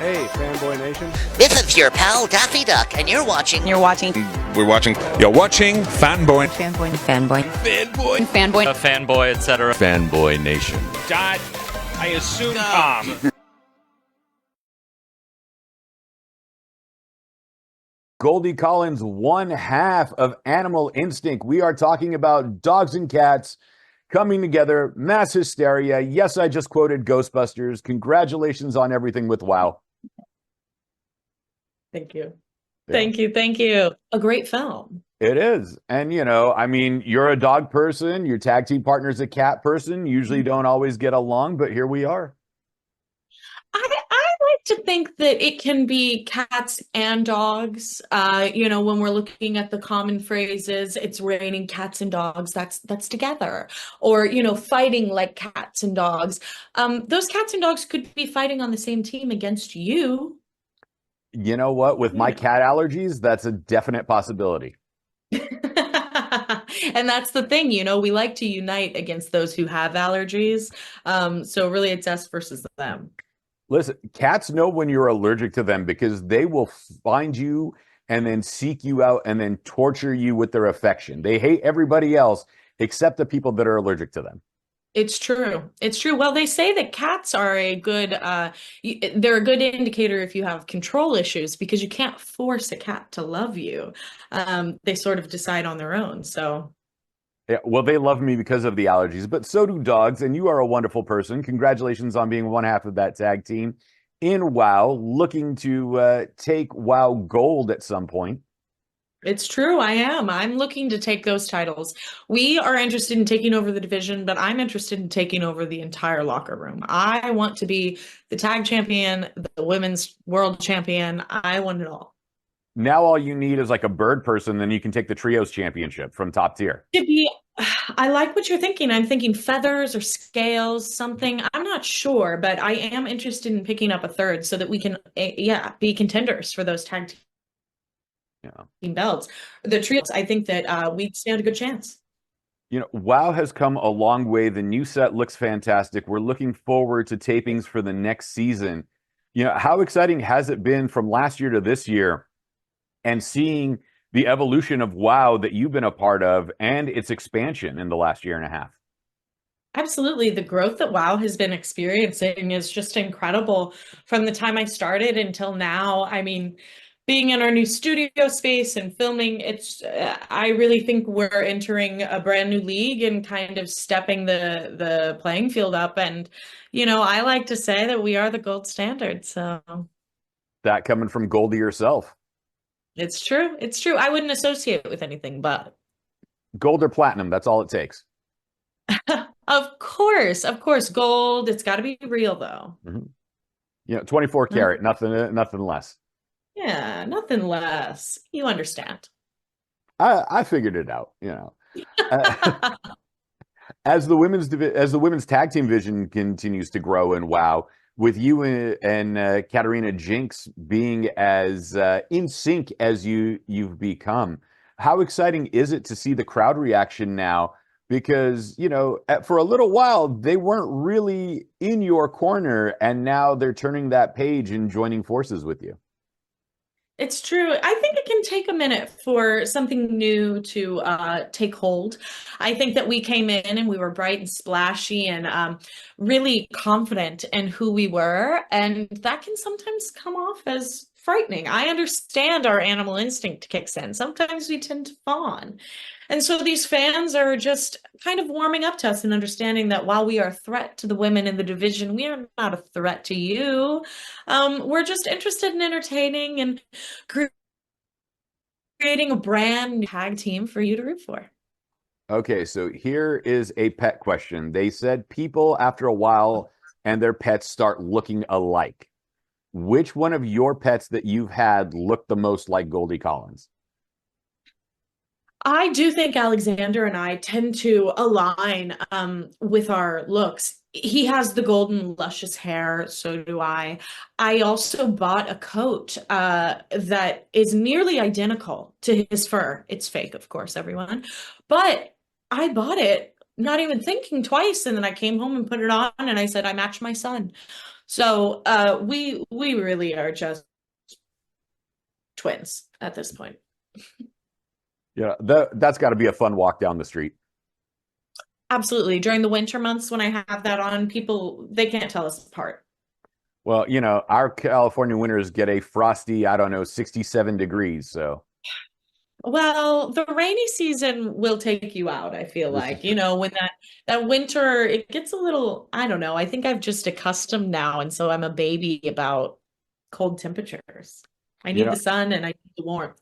Hey, Fanboy Nation. This is your pal Daffy Duck, and you're watching. We're watching Fanboy. A fanboy, etc. Fanboy Nation. I assume Tom. Goldie Collins, one half of Animal Instinct. We are talking about dogs and cats coming together, mass hysteria. Yes, I just quoted Ghostbusters. Congratulations on everything with WoW. Thank you. Yeah. Thank you. A great film. It is. And, you know, I mean, you're a dog person, your tag team partner's a cat person. Usually don't always get along, but here we are. I like to think that it can be cats and dogs. You know, when we're looking at the common phrases, it's raining cats and dogs, that's together. Or, you know, fighting like cats and dogs. Those cats and dogs could be fighting on the same team against you. You know what? With my cat allergies, that's a definite possibility. And that's the thing, you know, we like to unite against those who have allergies. So really it's us versus them. Listen, cats know when you're allergic to them because they will find you and then seek you out and then torture you with their affection. They hate everybody else except the people that are allergic to them. It's true. It's true. Well, they say that cats are a good, they're a good indicator if you have control issues because you can't force a cat to love you. They sort of decide on their own. So. Yeah, well, they love me because of the allergies, but so do dogs. And you are a wonderful person. Congratulations on being one half of that tag team in WoW, looking to take WoW Gold at some point. It's true. I am. I'm looking to take those titles. We are interested in taking over the division, but I'm interested in taking over the entire locker room. I want to be the tag champion, the women's world champion. I want it all. Now all you need is like a bird person, then you can take the trios championship from top tier. I like what you're thinking. I'm thinking feathers or scales, something. I'm not sure, but I am interested in picking up a third so that we can, be contenders for those tag team belts. The trios, I think that we'd stand a good chance. You know, WoW has come a long way. The new set looks fantastic. We're looking forward to tapings for the next season. You know, how exciting has it been from last year to this year and seeing the evolution of WoW that you've been a part of and its expansion in the last year and a half? Absolutely. The growth that WoW has been experiencing is just incredible from the time I started until now. I mean, being in our new studio space and filming, I really think we're entering a brand new league and kind of stepping the playing field up. And, you know, I like to say that we are the gold standard. So that coming from Goldie herself. It's true. It's true. I wouldn't associate it with anything but gold or platinum. That's all it takes. Of course, gold. It's got to be real though. Mm-hmm. You know, 24 karat, nothing less. Yeah, nothing less. You understand. I figured it out, you know. As the women's tag team vision continues to grow in WoW, with you and Katarina Jinx being as in sync as you've become, how exciting is it to see the crowd reaction now? Because, you know, for a little while, they weren't really in your corner, and now they're turning that page and joining forces with you. It's true. I think it can take a minute for something new to take hold. I think that we came in and we were bright and splashy and really confident in who we were. And that can sometimes come off as frightening. I understand our animal instinct kicks in. Sometimes we tend to fawn. And so these fans are just kind of warming up to us and understanding that while we are a threat to the women in the division, we are not a threat to you. We're just interested in entertaining and creating a brand new tag team for you to root for. Okay, so here is a pet question. They said people after a while and their pets start looking alike. Which one of your pets that you've had looked the most like Goldie Collins? I do think Alexander and I tend to align with our looks. He has the golden, luscious hair. So do I. I also bought a coat that is nearly identical to his fur. It's fake, of course, everyone. But I bought it not even thinking twice. And then I came home and put it on and I said, I match my son. So we really are just twins at this point. Yeah, that's got to be a fun walk down the street. Absolutely. During the winter months when I have that on, people they can't tell us apart. Well, our California winters get a frosty, I don't know, 67 degrees. So Well, the rainy season will take you out, I feel this is like. true. When that winter, it gets a little, I don't know. I think I've just accustomed now, and so I'm a baby about cold temperatures. I You need know, the sun and I need the warmth.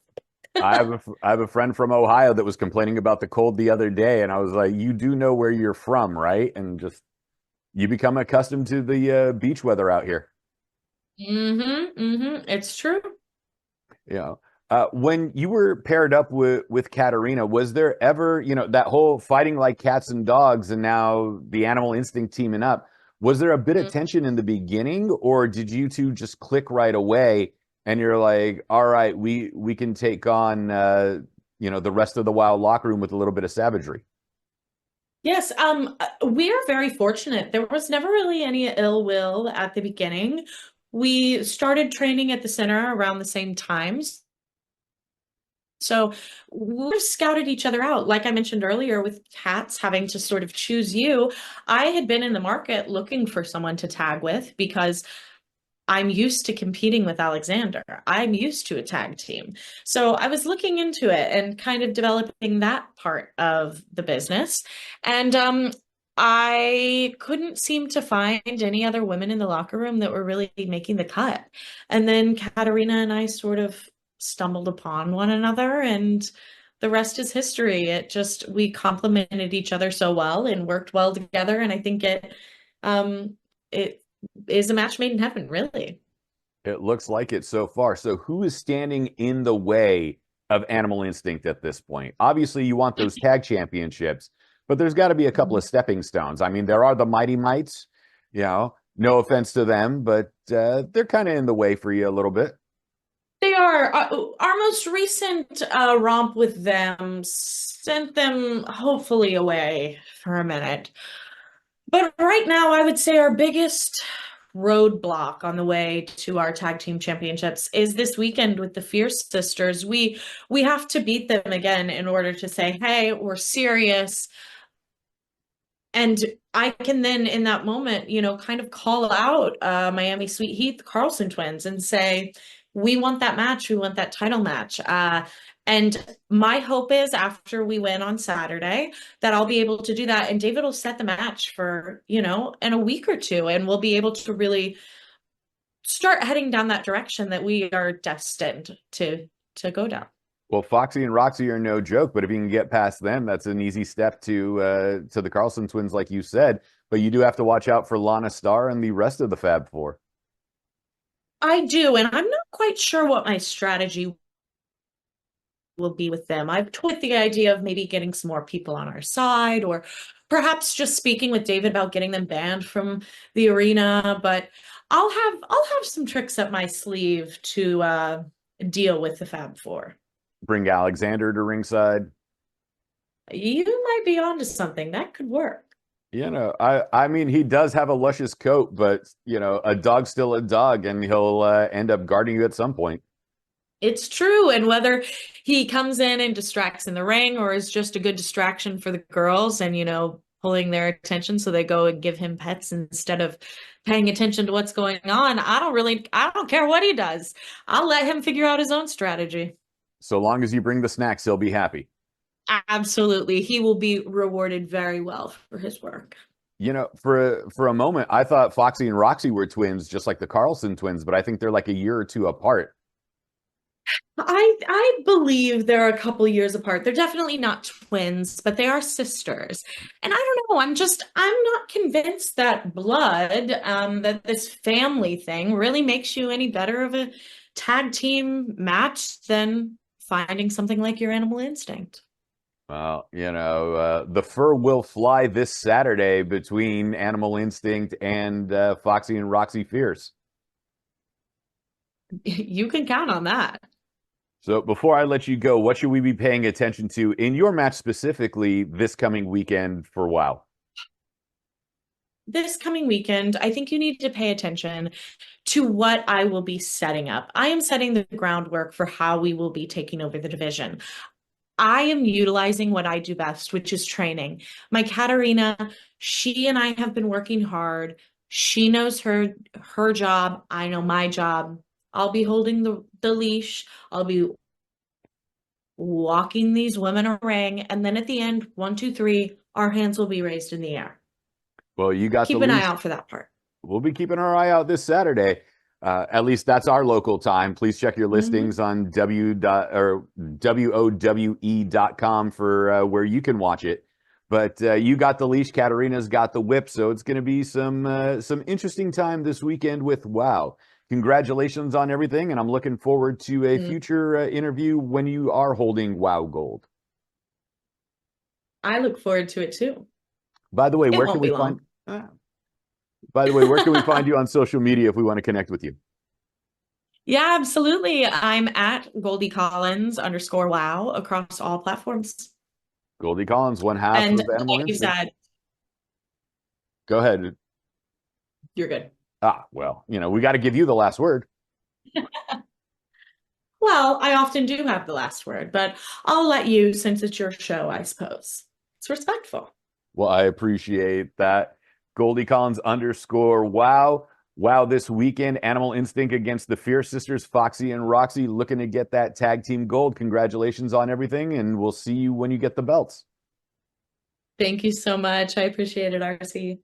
I have a friend from Ohio that was complaining about the cold the other day, and I was like, "You do know where you're from, right?" And just you become accustomed to the beach weather out here. It's true. You know, when you were paired up with Katarina, was there ever, that whole fighting like cats and dogs, and now the animal instinct teaming up? Was there a bit of tension in the beginning, or did you two just click right away? And you're like, all right, we can take on, the rest of the wild locker room with a little bit of savagery. Yes, we are very fortunate. There was never really any ill will at the beginning. We started training at the center around the same times. So we scouted each other out. Like I mentioned earlier, with cats having to sort of choose you, I had been in the market looking for someone to tag with because I'm used to competing with Alexander. I'm used to a tag team. So I was looking into it and kind of developing that part of the business. And I couldn't seem to find any other women in the locker room that were really making the cut. And then Katarina and I sort of stumbled upon one another, and the rest is history. We complemented each other so well and worked well together. And I think it is a match made in heaven, really. It looks like it so far. So who is standing in the way of Animal Instinct at this point? Obviously, you want those tag championships, but there's got to be a couple of stepping stones. I mean, there are the Mighty Mites, no offense to them, but they're kind of in the way for you a little bit. They are. Our most recent romp with them sent them hopefully away for a minute. But right now, I would say our biggest roadblock on the way to our tag team championships is this weekend with the Fierce sisters. We have to beat them again in order to say, hey, we're serious. And I can then in that moment, kind of call out Miami Sweet Heat, Carlson twins, and say, we want that match. We want that title match. And my hope is after we win on Saturday that I'll be able to do that. And David will set the match for, in a week or two. And we'll be able to really start heading down that direction that we are destined to go down. Well, Foxy and Roxy are no joke, but if you can get past them, that's an easy step to the Carlson twins, like you said. But you do have to watch out for Lana Star and the rest of the Fab Four. I do, and I'm not quite sure what my strategy will be with them. I've toyed the idea of maybe getting some more people on our side, or perhaps just speaking with David about getting them banned from the arena. But I'll have some tricks up my sleeve to deal with the Fab Four. Bring Alexander to ringside. You might be onto something. That could work. I mean, he does have a luscious coat, but a dog's still a dog, and he'll end up guarding you at some point. It's true. And whether he comes in and distracts in the ring or is just a good distraction for the girls and, pulling their attention so they go and give him pets instead of paying attention to what's going on, I don't care what he does. I'll let him figure out his own strategy. So long as you bring the snacks, he'll be happy. Absolutely. He will be rewarded very well for his work. For a moment, I thought Foxy and Roxy were twins, just like the Carlson twins, but I think they're like a year or two apart. I believe they're a couple years apart. They're definitely not twins, but they are sisters. And I don't know, I'm not convinced that blood, that this family thing really makes you any better of a tag team match than finding something like your animal instinct. Well, the fur will fly this Saturday between Animal Instinct and Foxy and Roxxy Fierce. You can count on that. So before I let you go, what should we be paying attention to in your match specifically this coming weekend for WoW? this coming weekend, I think you need to pay attention to what I will be setting up. I am setting the groundwork for how we will be taking over the division. I am utilizing what I do best, which is training. My Katarina, she and I have been working hard. She knows her job. I know my job. I'll be holding the leash. I'll be walking these women a ring. And then at the end, 1, 2, 3, our hands will be raised in the air. Well, you got Keep the an eye leash. out for that part. We'll be keeping our eye out this Saturday. At least that's our local time. Please check your listings on WOWE.com for where you can watch it. But you got the leash, Katarina's got the whip, so it's going to be some interesting time this weekend with WOW. Congratulations on everything, and I'm looking forward to a future interview when you are holding WOW Gold. I look forward to it too. By the way, where can we find? By the way, where can we find you on social media if we want to connect with you? Yeah, absolutely. I'm at Goldie Collins _wow across all platforms. Goldie Collins, one half And of Animal like you Instinct. said, Go ahead. you're good. Well, we got to give you the last word. Well, I often do have the last word, but I'll let you since it's your show, I suppose. It's respectful. Well, I appreciate that. Goldie Collins _wow. Wow, this weekend, Animal Instinct against the Fierce sisters, Foxxy and Roxxy, looking to get that tag team gold. Congratulations on everything, and we'll see you when you get the belts. Thank you so much. I appreciate it, RC.